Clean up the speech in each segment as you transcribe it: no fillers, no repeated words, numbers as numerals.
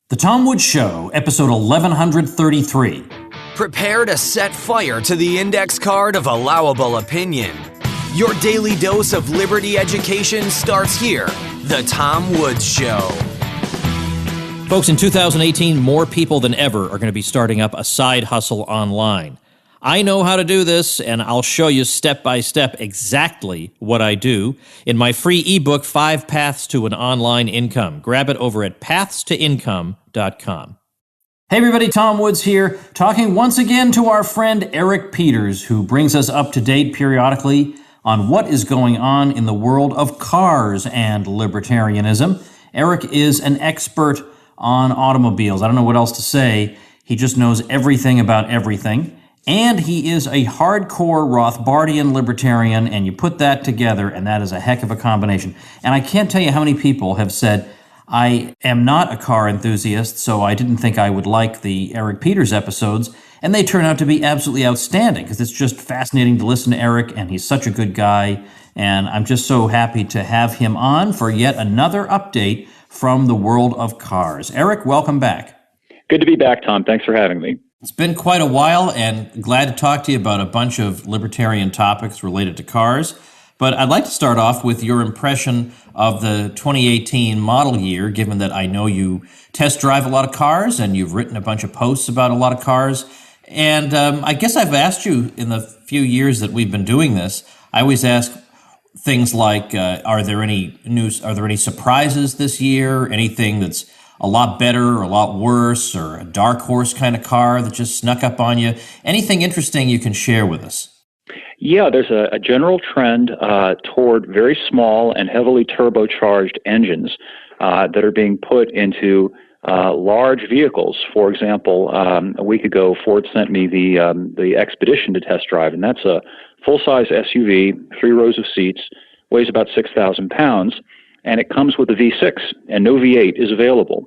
The Tom Woods Show, episode 1133. Prepare to set fire to the index card of allowable opinion. Your daily dose of liberty education starts here. The Tom Woods Show. Folks, in 2018, more people than ever are going to be starting up a side hustle online. I know how to do this, and I'll show you step by step exactly what I do in my free ebook, 5 Paths to an Online Income. Grab it over at pathstoincome.com. Hey everybody, Tom Woods here, talking once again to our friend Eric Peters, who brings us up to date periodically on what is going on in the world of cars and libertarianism. Eric is an expert on automobiles. I don't know what else to say. He just knows everything about everything. And he is a hardcore Rothbardian libertarian, and you put that together, and that is a heck of a combination. And I can't tell you how many people have said, I am not a car enthusiast, so I didn't think I would like the Eric Peters episodes, and they turn out to be absolutely outstanding, because it's just fascinating to listen to Eric, and he's such a good guy, and I'm just so happy to have him on for yet another update from the world of cars. Eric, welcome back. Good to be back, Tom. Thanks for having me. It's been quite a while, and glad to talk to you about a bunch of libertarian topics related to cars. But I'd like to start off with your impression of the 2018 model year, given that I know you test drive a lot of cars and you've written a bunch of posts about a lot of cars. And I guess I've asked you in the few years that we've been doing this, I always ask things like, are there any surprises this year? Anything that's a lot better or a lot worse, or a dark horse kind of car that just snuck up on you? Anything interesting you can share with us? Yeah, there's a general trend toward very small and heavily turbocharged engines that are being put into large vehicles. For example, a week ago, Ford sent me the Expedition to test drive, and that's a full-size SUV, 3 rows of seats, weighs about 6,000 pounds, and it comes with a V6, and no V8 is available.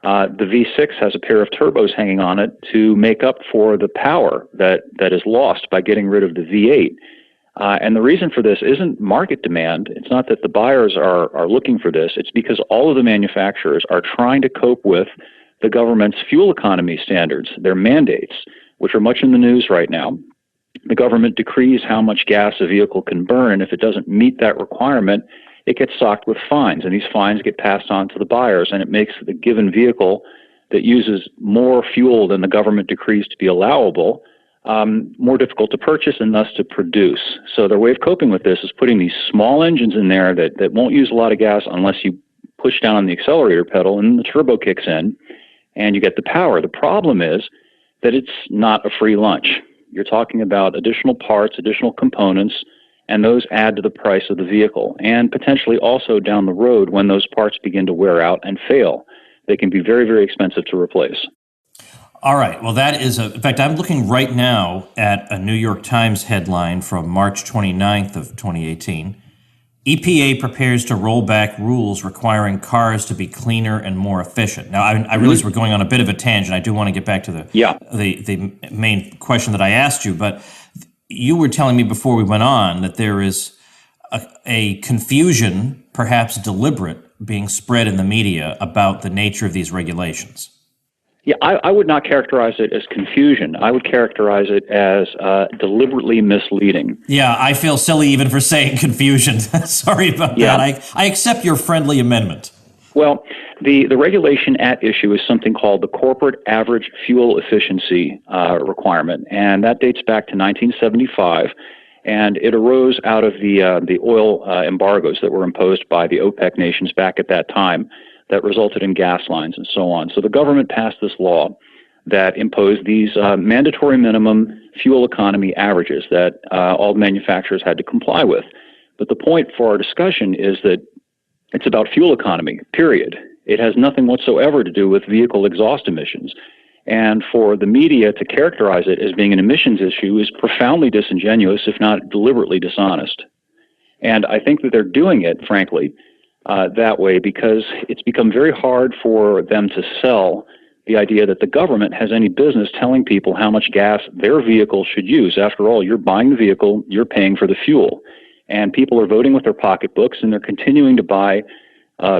The V6 has a pair of turbos hanging on it to make up for the power that is lost by getting rid of the V8. And the reason for this isn't market demand. It's not that the buyers are looking for this. It's because all of the manufacturers are trying to cope with the government's fuel economy standards, their mandates, which are much in the news right now. The government decrees how much gas a vehicle can burn, and if it doesn't meet that requirement, it gets socked with fines, and these fines get passed on to the buyers, and it makes the given vehicle that uses more fuel than the government decrees to be allowable more difficult to purchase and thus to produce. So their way of coping with this is putting these small engines in there that won't use a lot of gas unless you push down on the accelerator pedal, and the turbo kicks in, and you get the power. The problem is that it's not a free lunch. You're talking about additional parts, additional components, and those add to the price of the vehicle. And potentially also down the road, when those parts begin to wear out and fail, they can be very, very expensive to replace. All right. Well, that is in fact, I'm looking right now at a New York Times headline from March 29th of 2018. EPA prepares to roll back rules requiring cars to be cleaner and more efficient. Now, I realize we're going on a bit of a tangent. I do want to get back to the main question that I asked you, but you were telling me before we went on that there is a confusion, perhaps deliberate, being spread in the media about the nature of these regulations. Yeah, I would not characterize it as confusion. I would characterize it as deliberately misleading. Yeah, I feel silly even for saying confusion. Sorry about that. I accept your friendly amendment. Well, the regulation at issue is something called the Corporate Average Fuel Efficiency requirement, and that dates back to 1975, and it arose out of the oil embargoes that were imposed by the OPEC nations back at that time that resulted in gas lines and so on. So the government passed this law that imposed these mandatory minimum fuel economy averages that all manufacturers had to comply with. But the point for our discussion is that it's about fuel economy, period. It has nothing whatsoever to do with vehicle exhaust emissions. And for the media to characterize it as being an emissions issue is profoundly disingenuous, if not deliberately dishonest. And I think that they're doing it, frankly, that way because it's become very hard for them to sell the idea that the government has any business telling people how much gas their vehicle should use. After all, you're buying the vehicle, you're paying for the fuel. And people are voting with their pocketbooks, and they're continuing to buy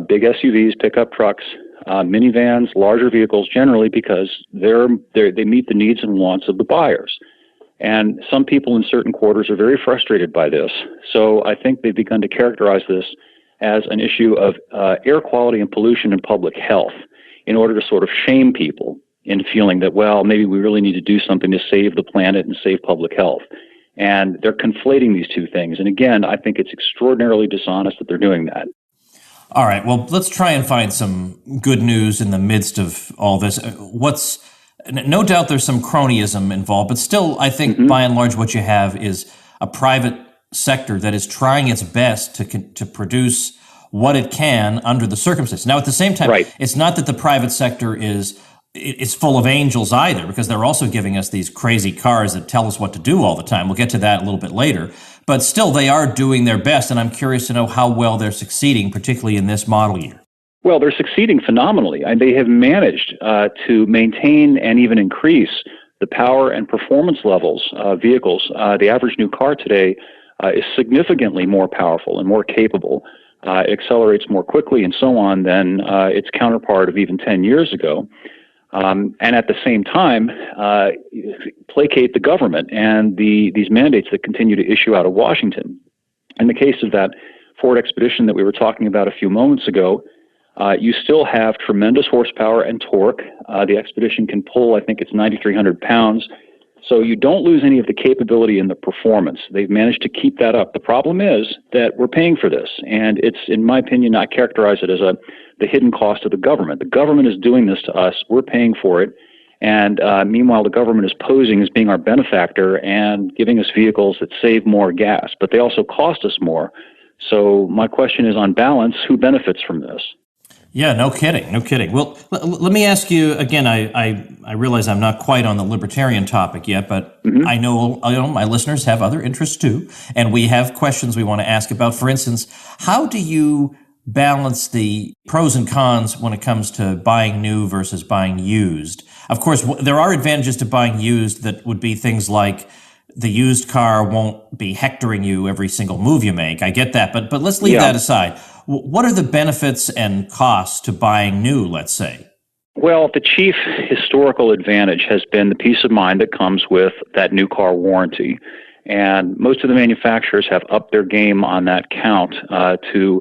big SUVs, pickup trucks, minivans, larger vehicles generally, because they meet the needs and wants of the buyers. And some people in certain quarters are very frustrated by this. So I think they've begun to characterize this as an issue of air quality and pollution and public health in order to sort of shame people into feeling that, well, maybe we really need to do something to save the planet and save public health. And they're conflating these two things. And again, I think it's extraordinarily dishonest that they're doing that. All right, well, let's try and find some good news in the midst of all this. No doubt there's some cronyism involved, but still, I think by and large what you have is a private sector that is trying its best to produce what it can under the circumstances. Now, at the same time, It's not that the private sector is full of angels either, because they're also giving us these crazy cars that tell us what to do all the time. We'll get to that a little bit later. But still, they are doing their best, and I'm curious to know how well they're succeeding, particularly in this model year. Well, they're succeeding phenomenally. And they have managed to maintain and even increase the power and performance levels of vehicles. The average new car today is significantly more powerful and more capable. It accelerates more quickly and so on than its counterpart of even 10 years ago. And at the same time, placate the government and these mandates that continue to issue out of Washington. In the case of that Ford Expedition that we were talking about a few moments ago, you still have tremendous horsepower and torque. The Expedition can pull, I think it's 9,300 pounds. So you don't lose any of the capability and the performance. They've managed to keep that up. The problem is that we're paying for this, and it's, in my opinion, not characterize it as the hidden cost of the government. The government is doing this to us. We're paying for it. And meanwhile, the government is posing as being our benefactor and giving us vehicles that save more gas, but they also cost us more. So my question is, on balance, who benefits from this? Yeah, no kidding, no kidding. Well, let me ask you again. I realize I'm not quite on the libertarian topic yet, but I know my listeners have other interests too, and we have questions we want to ask about. For instance, how do you balance the pros and cons when it comes to buying new versus buying used? Of course, there are advantages to buying used that would be things like the used car won't be hectoring you every single move you make. I get that, but let's leave that aside. What are the benefits and costs to buying new, let's say? Well, the chief historical advantage has been the peace of mind that comes with that new car warranty. And most of the manufacturers have upped their game on that count to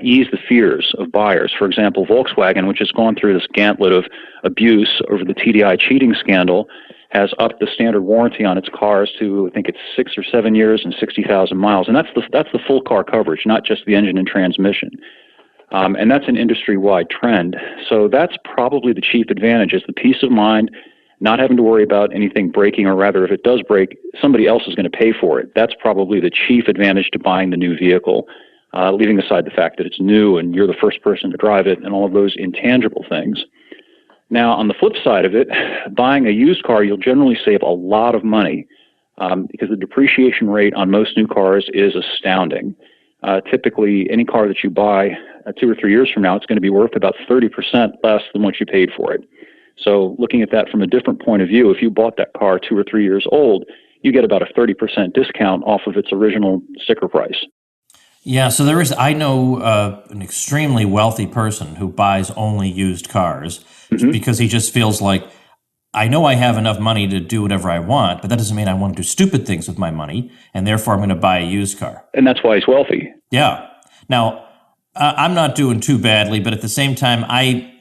ease the fears of buyers. For example, Volkswagen, which has gone through this gauntlet of abuse over the TDI cheating scandal, has upped the standard warranty on its cars to, I think it's 6 or 7 years and 60,000 miles. And that's the full car coverage, not just the engine and transmission. And that's an industry-wide trend. So that's probably the chief advantage, is the peace of mind, not having to worry about anything breaking, or rather, if it does break, somebody else is going to pay for it. That's probably the chief advantage to buying the new vehicle, leaving aside the fact that it's new and you're the first person to drive it and all of those intangible things. Now, on the flip side of it, buying a used car, you'll generally save a lot of money because the depreciation rate on most new cars is astounding. Typically, any car that you buy 2 or 3 years from now, it's going to be worth about 30% less than what you paid for it. So looking at that from a different point of view, if you bought that car 2 or 3 years old, you get about a 30% discount off of its original sticker price. Yeah, so I know an extremely wealthy person who buys only used cars because he just feels like, I know I have enough money to do whatever I want, but that doesn't mean I want to do stupid things with my money, and therefore I'm going to buy a used car. And that's why he's wealthy. Yeah. Now, I'm not doing too badly, but at the same time, I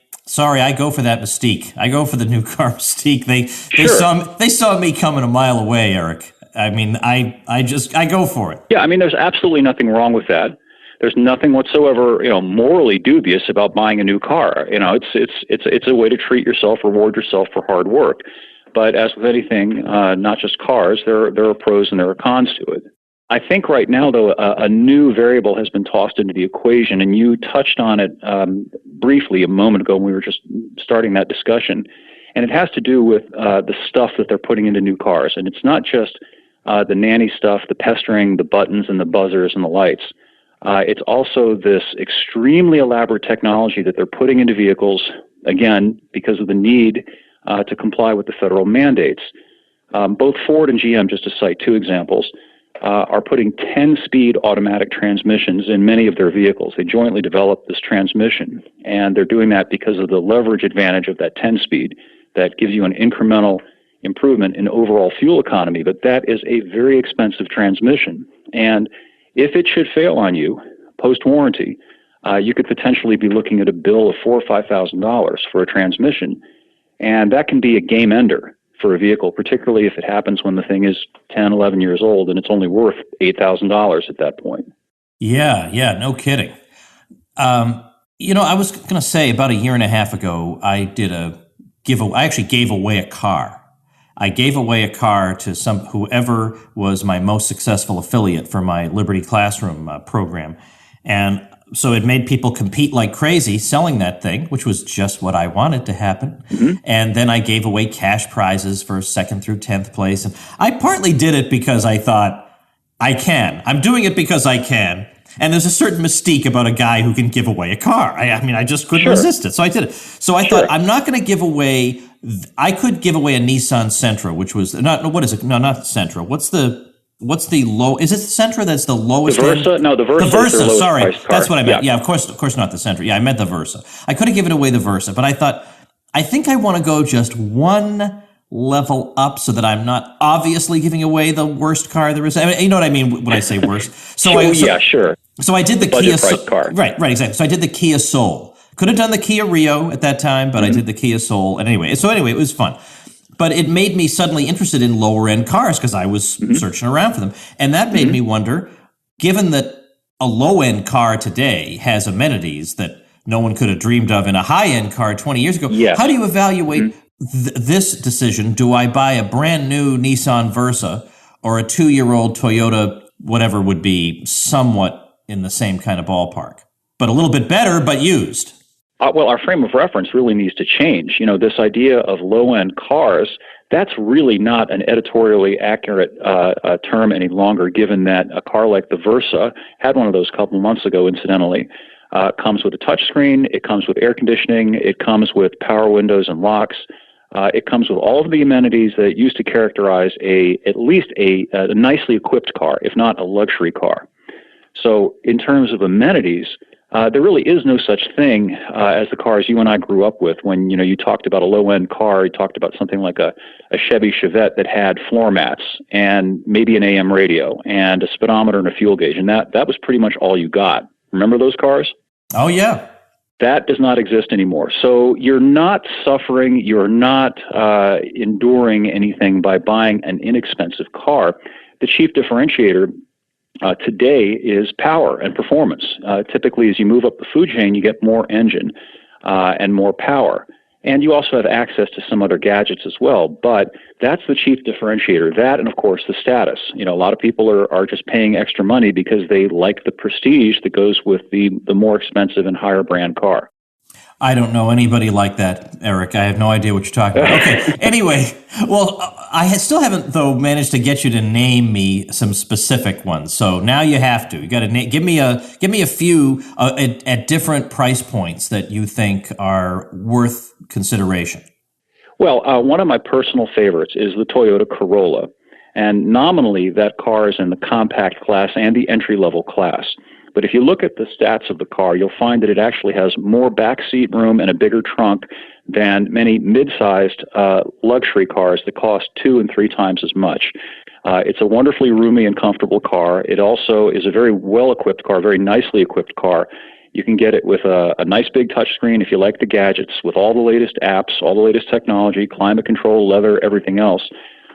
go for that mystique. I go for the new car mystique. They saw me coming a mile away, Eric. I mean, I go for it. Yeah, I mean, there's absolutely nothing wrong with that. There's nothing whatsoever, morally dubious about buying a new car. It's a way to treat yourself, reward yourself for hard work. But as with anything, not just cars, there are pros and there are cons to it. I think right now, though, a new variable has been tossed into the equation, and you touched on it briefly a moment ago when we were just starting that discussion. And it has to do with the stuff that they're putting into new cars. And it's not just the nanny stuff, the pestering, the buttons and the buzzers and the lights. It's also this extremely elaborate technology that they're putting into vehicles, again, because of the need to comply with the federal mandates. Both Ford and GM, just to cite two examples, are putting 10-speed automatic transmissions in many of their vehicles. They jointly developed this transmission, and they're doing that because of the leverage advantage of that 10-speed that gives you an incremental improvement in overall fuel economy. But that is a very expensive transmission, and if it should fail on you post-warranty, you could potentially be looking at a bill of $4,000 or $5,000 for a transmission, and that can be a game ender for a vehicle, particularly if it happens when the thing is 10, 11 years old and it's only worth $8,000 at that point. Yeah, no kidding. I was going to say about a year and a half ago, I actually gave away a car. I gave away a car to whoever was my most successful affiliate for my Liberty Classroom program. And so it made people compete like crazy selling that thing, which was just what I wanted to happen. Mm-hmm. And then I gave away cash prizes for 2nd through 10th place. And I partly did it because I thought, I can. I'm doing it because I can. And there's a certain mystique about a guy who can give away a car. I just couldn't resist it. So I did it. So I thought, I'm not going to give away, I could give away a Nissan Sentra, which was, what is it? No, not Sentra. What's the low? Is it the Sentra that's the lowest? The Versa? End? No, the Versa. The Versa. Is sorry, that's what I meant. Yeah, of course not the Sentra. Yeah, I meant the Versa. I could have given away the Versa, but I thought I think I want to go just one level up so that I'm not obviously giving away the worst car there is. I mean, you know what I mean when I say worst. So sure. So I did the Budget price car. Right, exactly. So I did the Kia Soul. Could have done the Kia Rio at that time, but I did the Kia Soul. And anyway, it was fun. But it made me suddenly interested in lower-end cars because I was searching around for them. And that made me wonder, given that a low-end car today has amenities that no one could have dreamed of in a high-end car 20 years ago, how do you evaluate this decision? Do I buy a brand-new Nissan Versa or a 2-year-old Toyota, whatever would be somewhat in the same kind of ballpark, but a little bit better, but used? Well, our frame of reference really needs to change. This idea of low-end cars, that's really not an editorially accurate term any longer, given that a car like the Versa, had one of those a couple months ago, incidentally, comes with a touchscreen, it comes with air conditioning, it comes with power windows and locks, it comes with all of the amenities that used to characterize at least a nicely equipped car, if not a luxury car. So in terms of amenities, there really is no such thing as the cars you and I grew up with. When you talked about a low-end car, you talked about something like a Chevy Chevette that had floor mats and maybe an AM radio and a speedometer and a fuel gauge, and that was pretty much all you got. Remember those cars? Oh, yeah. That does not exist anymore. So you're not suffering, you're not enduring anything by buying an inexpensive car. The chief differentiator today is power and performance. Typically, as you move up the food chain, you get more engine and more power. And you also have access to some other gadgets as well. But that's the chief differentiator. That and, of course, the status. A lot of people are just paying extra money because they like the prestige that goes with the more expensive and higher brand car. I don't know anybody like that, Eric. I have no idea what you're talking about. Okay. Anyway, well, I still haven't, though, managed to get you to name me some specific ones. So now you have to. You got to give me a few at different price points that you think are worth consideration. Well, one of my personal favorites is the Toyota Corolla, and nominally that car is in the compact class and the entry-level class. But if you look at the stats of the car, you'll find that it actually has more backseat room and a bigger trunk than many mid-sized luxury cars that cost 2 and 3 times as much. It's a wonderfully roomy and comfortable car. It also is a very well-equipped car, very nicely equipped car. You can get it with a nice big touchscreen if you like the gadgets, with all the latest apps, all the latest technology, climate control, leather, everything else.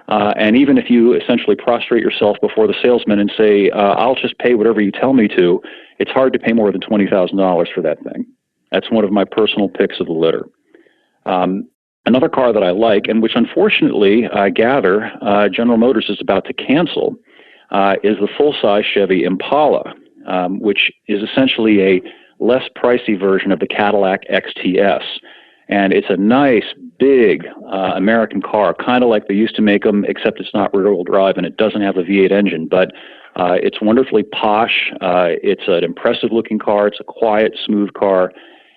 And even if you essentially prostrate yourself before the salesman and say, I'll just pay whatever you tell me to, it's hard to pay more than $20,000 for that thing. That's one of my personal picks of the litter. Another car that I like, and which unfortunately I gather General Motors is about to cancel, is the full-size Chevy Impala, which is essentially a less pricey version of the Cadillac XTS. And it's a nice, big American car, kind of like they used to make them, except it's not rear-wheel drive and it doesn't have a V8 engine. But it's wonderfully posh. It's an impressive-looking car. It's a quiet, smooth car.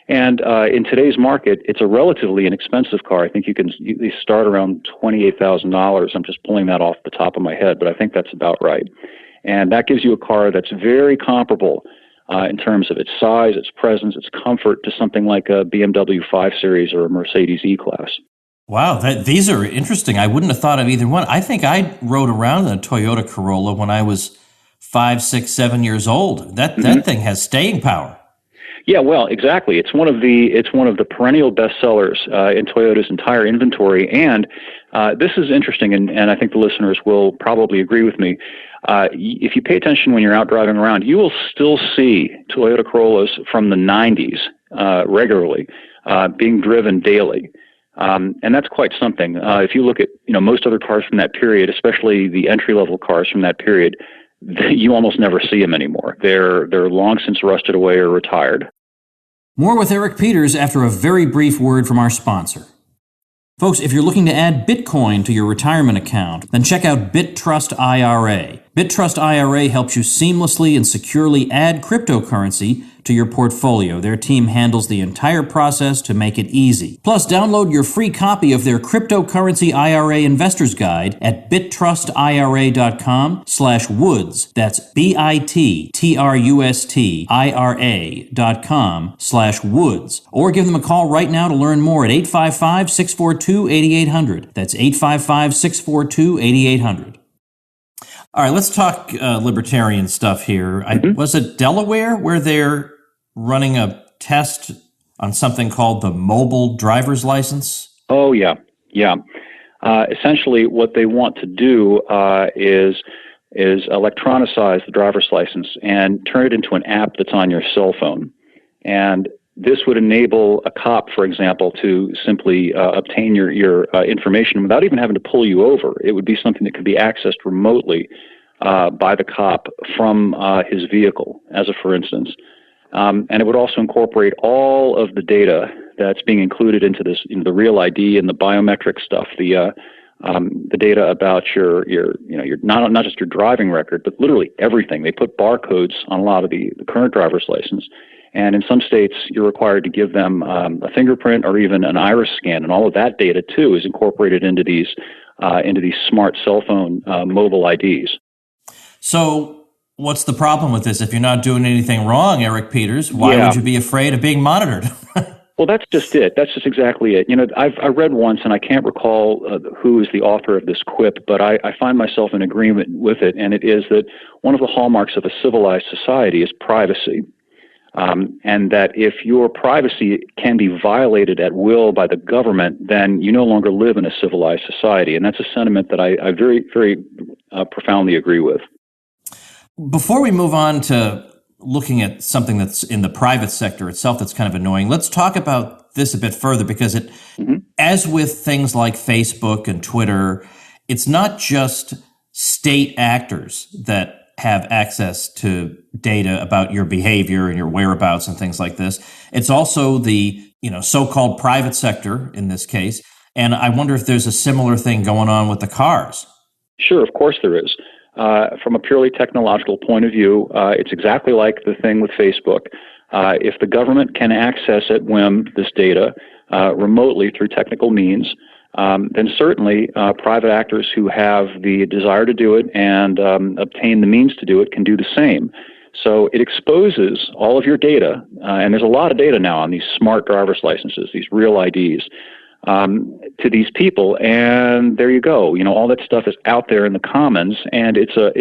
And in today's market, it's a relatively inexpensive car. I think you start around $28,000. I'm just pulling that off the top of my head, but I think that's about right. And that gives you a car that's very comparable in terms of its size, its presence, its comfort to something like a BMW 5 Series or a Mercedes E-Class. Wow, these are interesting. I wouldn't have thought of either one. I think I rode around in a Toyota Corolla when I was 5, 6, 7 years old. That thing has staying power. Yeah, well, exactly. It's one of the perennial bestsellers in Toyota's entire inventory. And this is interesting, and I think the listeners will probably agree with me. If you pay attention when you're out driving around, you will still see Toyota Corollas from the 90s regularly being driven daily. And that's quite something. If you look at most other cars from that period, especially the entry-level cars from that period, you almost never see them anymore. They're long since rusted away or retired. More with Eric Peters after a very brief word from our sponsor. Folks, if you're looking to add Bitcoin to your retirement account, then check out BitTrust IRA. BitTrust IRA helps you seamlessly and securely add cryptocurrency to your portfolio. Their team handles the entire process to make it easy. Plus, download your free copy of their Cryptocurrency IRA Investor's Guide at BitTrustIRA.com/Woods. That's BitTrustIRA.com/Woods. Or give them a call right now to learn more at 855-642-8800. That's 855-642-8800. All right, let's talk libertarian stuff here. Was it Delaware where they're running a test on something called the mobile driver's license? Oh, yeah. Essentially, what they want to do is electronicize the driver's license and turn it into an app that's on your cell phone. And this would enable a cop, for example, to simply obtain your information without even having to pull you over. It would be something that could be accessed remotely by the cop from his vehicle, as a for instance. And it would also incorporate all of the data that's being included into this, the real ID and the biometric stuff, the data about your not just your driving record, but literally everything. They put barcodes on a lot of the current driver's license. And in some states, you're required to give them a fingerprint or even an iris scan, and all of that data too is incorporated into these smart cell phone mobile IDs. So, what's the problem with this? If you're not doing anything wrong, Eric Peters, why would you be afraid of being monitored? Well, that's just it. That's just exactly it. I read once, and I can't recall who is the author of this quip, but I find myself in agreement with it, and it is that one of the hallmarks of a civilized society is privacy. And that if your privacy can be violated at will by the government, then you no longer live in a civilized society. And that's a sentiment that I very, very profoundly agree with. Before we move on to looking at something that's in the private sector itself that's kind of annoying, let's talk about this a bit further, because as with things like Facebook and Twitter, it's not just state actors that have access to data about your behavior and your whereabouts and things like this. It's also the, so-called private sector in this case. And I wonder if there's a similar thing going on with the cars. Sure, of course there is. From a purely technological point of view, it's exactly like the thing with Facebook. If the government can access at whim this data remotely through technical means, then certainly private actors who have the desire to do it and obtain the means to do it can do the same. So it exposes all of your data, and there's a lot of data now on these smart driver's licenses, these real IDs, to these people, and there you go. All that stuff is out there in the commons, and it's a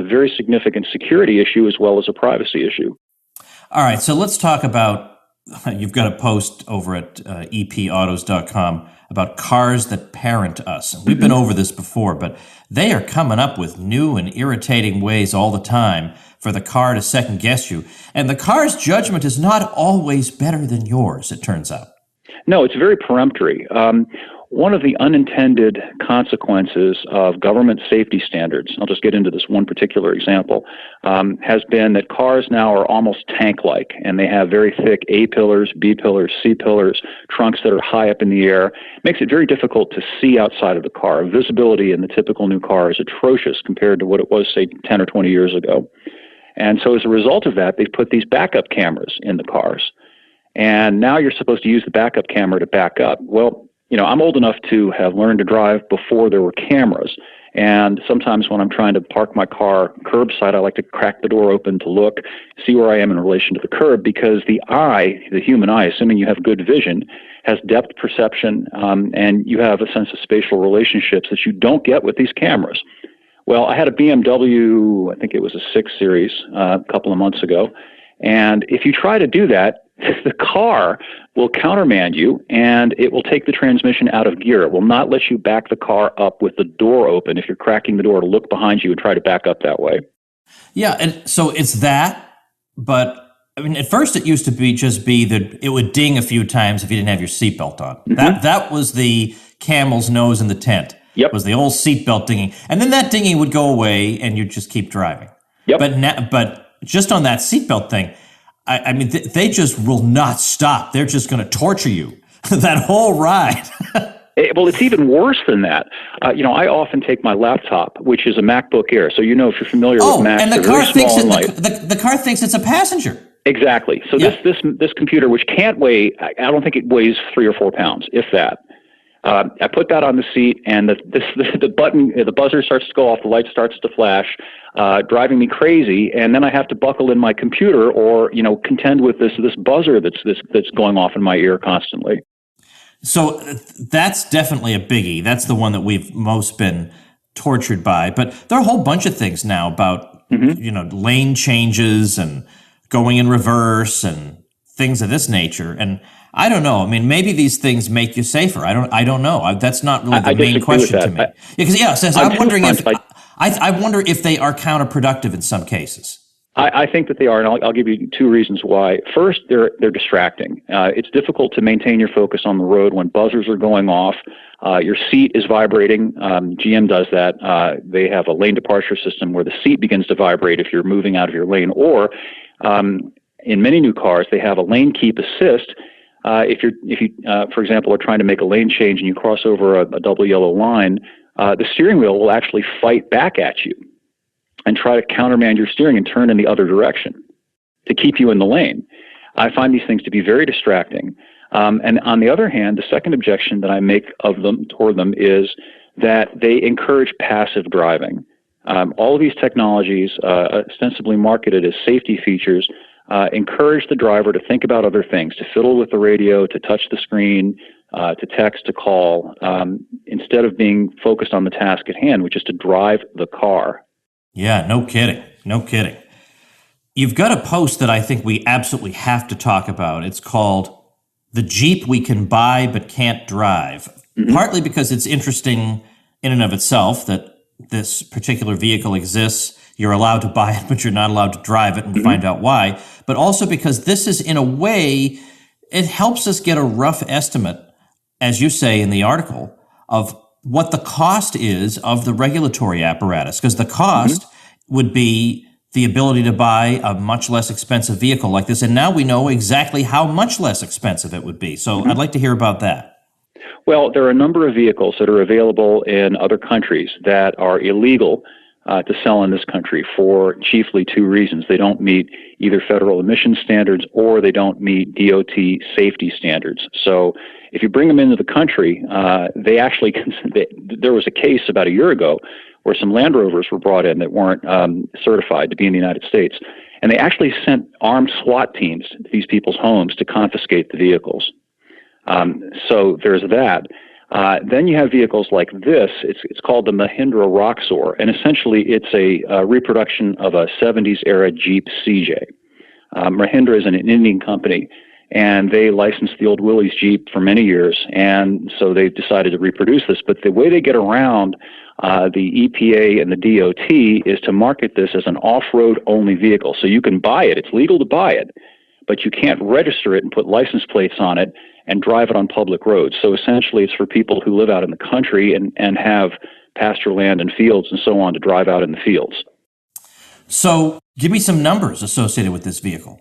very significant security issue as well as a privacy issue. All right, so let's talk about. You've got a post over at epautos.com about cars that parent us. And we've been over this before, but they are coming up with new and irritating ways all the time for the car to second guess you. And the car's judgment is not always better than yours, it turns out. No, it's very peremptory. One of the unintended consequences of government safety standards, I'll just get into this one particular example, has been that cars now are almost tank-like, and they have very thick A-pillars, B-pillars, C-pillars, trunks that are high up in the air. It makes it very difficult to see outside of the car. Visibility in the typical new car is atrocious compared to what it was, say, 10 or 20 years ago. And so as a result of that, they've put these backup cameras in the cars. And now you're supposed to use the backup camera to back up. Well, I'm old enough to have learned to drive before there were cameras. And sometimes when I'm trying to park my car curbside, I like to crack the door open to look, see where I am in relation to the curb, because the eye, the human eye, assuming you have good vision, has depth perception, and you have a sense of spatial relationships that you don't get with these cameras. Well, I had a BMW, I think it was a 6 Series, a couple of months ago, and if you try to do that, the car will countermand you, and it will take the transmission out of gear. It will not let you back the car up with the door open if you're cracking the door to look behind you and try to back up that way. Yeah, and so it's that, but I mean, at first it used to be that it would ding a few times if you didn't have your seatbelt on. Mm-hmm. That was the camel's nose in the tent. Yep. Was the old seatbelt dinging, and then that dinging would go away, and you'd just keep driving. Yep. But just on that seatbelt thing, I mean, they just will not stop. They're just going to torture you that whole ride. Well, it's even worse than that. I often take my laptop, which is a MacBook Air. So if you're familiar with Macs, and the car thinks the car thinks it's a passenger. Exactly. So yeah. this computer, which can't weigh, I don't think it weighs 3 or 4 pounds, if that. I put that on the seat, and the button, the buzzer starts to go off, the light starts to flash, driving me crazy, and then I have to buckle in my computer or contend with this buzzer that's going off in my ear constantly. So that's definitely a biggie. That's the one that we've most been tortured by. But there are a whole bunch of things now about lane changes and going in reverse and things of this nature. And I don't know. I mean, maybe these things make you safer. I don't know. That's not really the main question to me. I'm wondering I wonder if they are counterproductive in some cases. I think that they are, and I'll give you 2 reasons why. First, they're distracting. It's difficult to maintain your focus on the road when buzzers are going off. Your seat is vibrating. GM does that. They have a lane departure system where the seat begins to vibrate if you're moving out of your lane, or in many new cars, they have a lane keep assist. If you, for example, are trying to make a lane change and you cross over a double yellow line, the steering wheel will actually fight back at you and try to countermand your steering and turn in the other direction to keep you in the lane. I find these things to be very distracting. And on the other hand, the second objection that I make toward them is that they encourage passive driving. All of these technologies, ostensibly marketed as safety features, encourage the driver to think about other things, to fiddle with the radio, to touch the screen, to text, to call, instead of being focused on the task at hand, which is to drive the car. Yeah, no kidding. No kidding. You've got a post that I think we absolutely have to talk about. It's called The Jeep We Can Buy But Can't Drive. Mm-hmm. Partly because it's interesting in and of itself that this particular vehicle exists. You're allowed to buy it, but you're not allowed to drive it, and mm-hmm. find out why. But also because this is, in a way, it helps us get a rough estimate, as you say in the article, of what the cost is of the regulatory apparatus. Because the cost mm-hmm. would be the ability to buy a much less expensive vehicle like this. And now we know exactly how much less expensive it would be. So mm-hmm. I'd like to hear about that. Well, there are a number of vehicles that are available in other countries that are illegal to sell in this country for chiefly 2 reasons. They don't meet either federal emission standards or they don't meet DOT safety standards. So if you bring them into the country, there was a case about a year ago where some Land Rovers were brought in that weren't certified to be in the United States. And they actually sent armed SWAT teams to these people's homes to confiscate the vehicles. So there's that. Then you have vehicles like this. It's called the Mahindra Roxor, and essentially it's a reproduction of a 70s era Jeep CJ. Mahindra is an Indian company, and they licensed the old Willys Jeep for many years, and so they've decided to reproduce this. But the way they get around the EPA and the DOT is to market this as an off-road only vehicle. So you can buy it. It's legal to buy it, but you can't register it and put license plates on it and drive it on public roads. So essentially it's for people who live out in the country and have pasture land and fields and so on to drive out in the fields. So give me some numbers associated with this vehicle.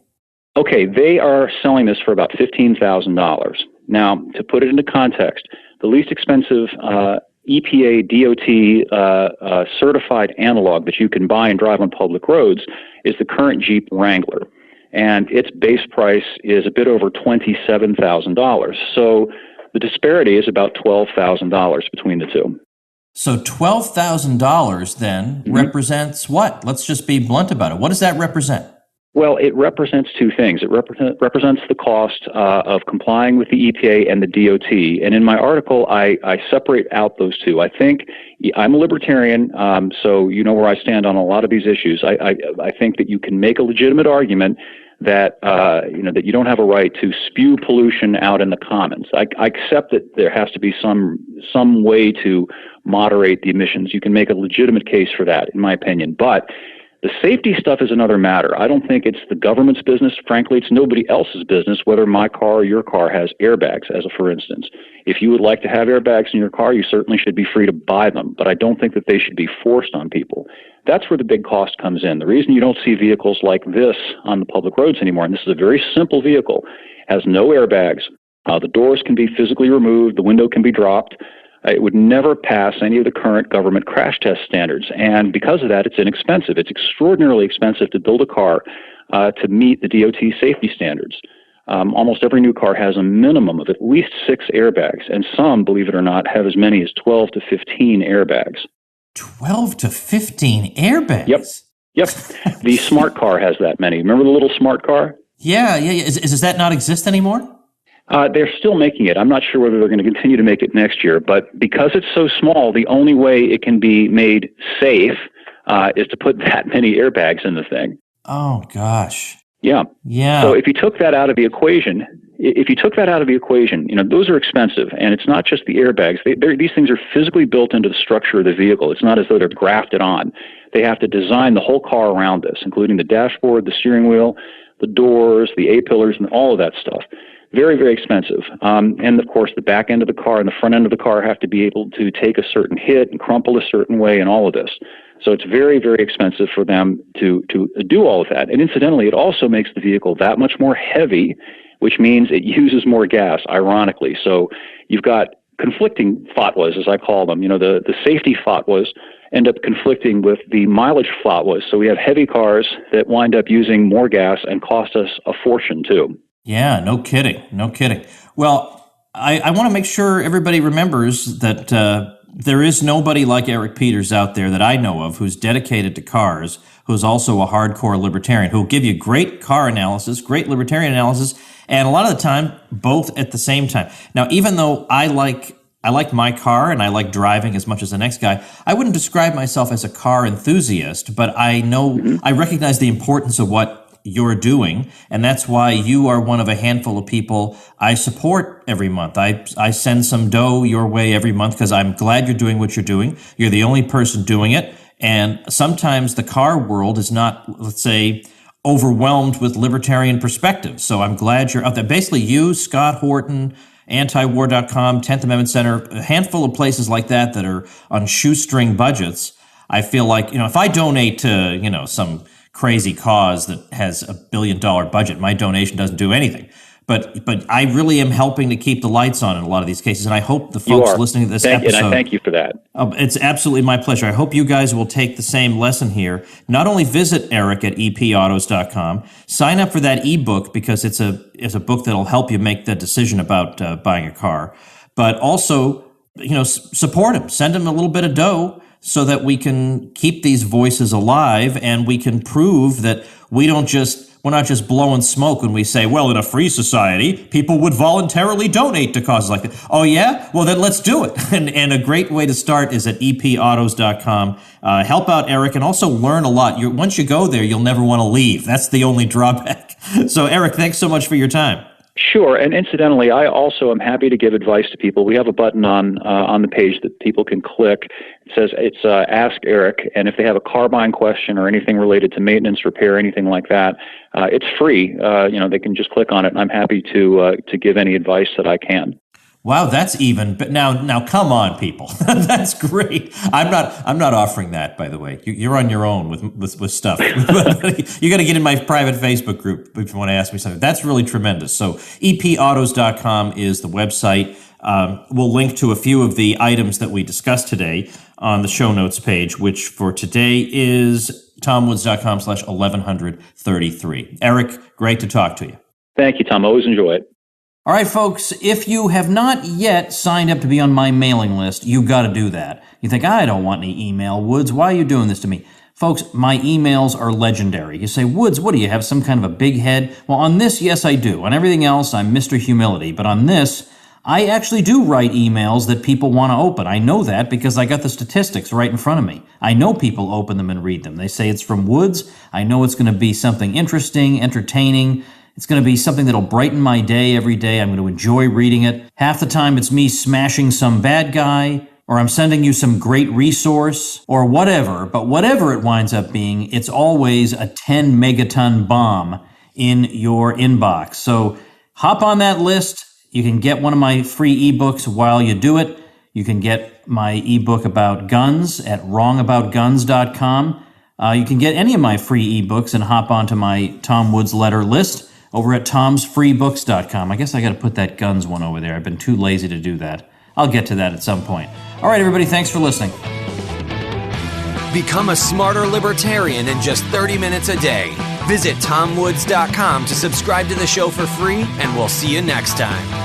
Okay, they are selling this for about $15,000. Now, to put it into context, the least expensive EPA DOT certified analog that you can buy and drive on public roads is the current Jeep Wrangler. And its base price is a bit over $27,000. So The disparity is about $12,000 between the two. So $12,000 then represents what? Let's just be blunt about it. What does that represent? Well, it represents two things. It represents the cost of complying with the EPA and the DOT. And in my article, I separate out those two. I think I'm a libertarian, so you know where I stand on a lot of these issues. I think that you can make a legitimate argument that that you don't have a right to spew pollution out in the commons. I accept that there has to be some way to moderate the emissions. You can make a legitimate case for that, in my opinion. But the safety stuff is another matter. I don't think it's the government's business. Frankly, it's nobody else's business whether my car or your car has airbags, as a for instance. If you would like to have airbags in your car, you certainly should be free to buy them, but I don't think that they should be forced on people. That's where the big cost comes in. The reason you don't see vehicles like this on the public roads anymore, and this is a very simple vehicle, has no airbags. The doors can be physically removed, the window can be dropped. It would never pass any of the current government crash test standards. And because of that, it's inexpensive. It's extraordinarily expensive to build a car to meet the DOT safety standards. Almost every new car has a minimum of at least 6 airbags, and some, believe it or not, have as many as 12 to 15 airbags. 12 to 15 airbags? Yep. The smart car has that many. Remember the little smart car? Yeah. Does that not exist anymore? They're still making it. I'm not sure whether they're going to continue to make it next year, but because it's so small, the only way it can be made safe is to put that many airbags in the thing. Oh, gosh. Yeah. So if you took that out of the equation, those are expensive, and it's not just the airbags. These things are physically built into the structure of the vehicle. It's not as though they're grafted on. They have to design the whole car around this, including the dashboard, the steering wheel, the doors, the A-pillars, and all of that stuff. Very, very expensive. And of course, the back end of the car and the front end of the car have to be able to take a certain hit and crumple a certain way and all of this. So it's very, very expensive for them to do all of that. And incidentally, it also makes the vehicle that much more heavy, which means it uses more gas, ironically. So you've got conflicting fatwas, as I call them. The safety fatwas end up conflicting with the mileage fatwas. So we have heavy cars that wind up using more gas and cost us a fortune, too. Yeah, no kidding. Well, I want to make sure everybody remembers that there is nobody like Eric Peters out there that I know of who's dedicated to cars, who's also a hardcore libertarian, who'll give you great car analysis, great libertarian analysis, and a lot of the time, both at the same time. Now, even though I like my car and I like driving as much as the next guy, I wouldn't describe myself as a car enthusiast, but I know I recognize the importance of what you're doing, and that's why you are one of a handful of people I support every month. I send some dough your way every month because I'm glad you're doing what you're doing. You're the only person doing it, and sometimes the car world is not, let's say, overwhelmed with libertarian perspectives. So I'm glad you're out there. Basically, you, Scott Horton, antiwar.com, 10th Amendment Center, a handful of places like that are on shoestring budgets. I feel like, if I donate to, some crazy cause that has $1 billion budget, my donation doesn't do anything. But I really am helping to keep the lights on in a lot of these cases, and I hope the folks listening to this episode... And I thank you for that. It's absolutely my pleasure. I hope you guys will take the same lesson here. Not only visit Eric at epautos.com, sign up for that ebook because it's a book that'll help you make that decision about buying a car, but also support him. Send him a little bit of dough so that we can keep these voices alive and we can prove that we're not just blowing smoke when we say, well, in a free society, people would voluntarily donate to causes like that. Oh, yeah? Well, then let's do it. And a great way to start is at epautos.com. Help out Eric and also learn a lot. Once you go there, you'll never want to leave. That's the only drawback. So, Eric, thanks so much for your time. Sure, and incidentally, I also am happy to give advice to people. We have a button on the page that people can click. It says it's Ask Eric, and if they have a car buying question or anything related to maintenance, repair, anything like that, it's free. They can just click on it, and I'm happy to give any advice that I can. Wow, that's even. But now, come on, people. That's great. I'm not offering that, by the way. You're on your own with stuff. You got to get in my private Facebook group if you want to ask me something. That's really tremendous. So, epautos.com is the website. We'll link to a few of the items that we discussed today on the show notes page, which for today is tomwoods.com/1133. Eric, great to talk to you. Thank you, Tom. Always enjoy it. All right, folks, if you have not yet signed up to be on my mailing list, you got to do that. You think, I don't want any email, Woods. Why are you doing this to me? Folks, my emails are legendary. You say, Woods, what do you have, some kind of a big head? Well, on this, yes, I do. On everything else, I'm Mr. Humility. But on this, I actually do write emails that people want to open. I know that because I got the statistics right in front of me. I know people open them and read them. They say it's from Woods. I know it's going to be something interesting, entertaining. It's going to be something that'll brighten my day every day. I'm going to enjoy reading it. Half the time it's me smashing some bad guy, or I'm sending you some great resource, or whatever. But whatever it winds up being, it's always a 10 megaton bomb in your inbox. So hop on that list. You can get one of my free ebooks while you do it. You can get my ebook about guns at wrongaboutguns.com. You can get any of my free ebooks and hop onto my Tom Woods letter list over at tomsfreebooks.com. I guess I got to put that guns one over there. I've been too lazy to do that. I'll get to that at some point. All right, everybody, thanks for listening. Become a smarter libertarian in just 30 minutes a day. Visit tomwoods.com to subscribe to the show for free, and we'll see you next time.